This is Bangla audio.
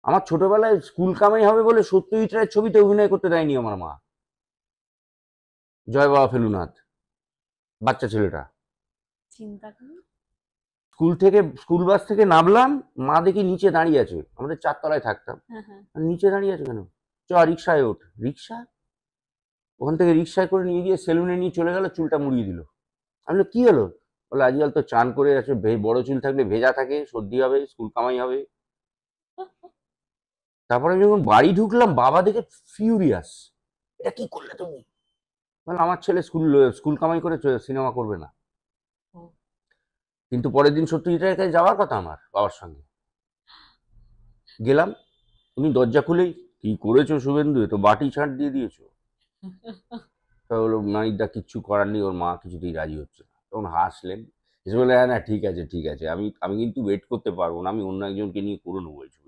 আমার ছোটবেলায় স্কুল কামাই হবে বলে সত্যজিৎ রায়ের ছবিতে অভিনয় করতে দেয়নি আমার মা। জয় বাবা ফেলুনাথ, বাচ্চা ছেলেটা। চিন্তা করুন। স্কুল বাস থেকে নামলাম, মা দেখি নিচে দাঁড়িয়ে আছে, আমাদের 4 তলায় থাকতাম। হ্যাঁ, হ্যাঁ। আর নিচে দাঁড়িয়ে আছে কেন? চ রিক্সায় ওঠ। রিক্সা? ওখান থেকে রিক্সায় করে নিয়ে গিয়ে সেলুনে নিয়ে চলে গেল, চুলটা মুড়িয়ে দিল। আমি বললাম, কি হলো? বলে আজকাল তো চান করে আছে, বড় চুল থাকলে ভেজা থাকে, সর্দি হবে, স্কুল কামাই হবে। তারপরে আমি যখন বাড়ি ঢুকলাম, বাবা দেখে ফিউরিয়াস, এটা কি করলে তুমি? বলে আমার ছেলে স্কুল কামাই করে সিনেমা করবে না। ও। কিন্তু পরের দিন সত্যজিৎ রায়ের কাছে যাওয়ার কথা আমার বাবার সঙ্গে। গেলাম, উনি দরজা খুলেই, কি করেছো শুভেন্দু, এ তো বাটি ছাঁট দিয়ে দিয়েছো। তা বললো, মানিকদা কিচ্ছু করার নেই, ওর মা কিছুতেই রাজি হচ্ছে না। তখন হাসলেন, এসে বলে, হ্যাঁ না ঠিক আছে ঠিক আছে, আমি আমি কিন্তু ওয়েট করতে পারবো না, আমি অন্য একজনকে নিয়ে করে নেবো এই ছবি।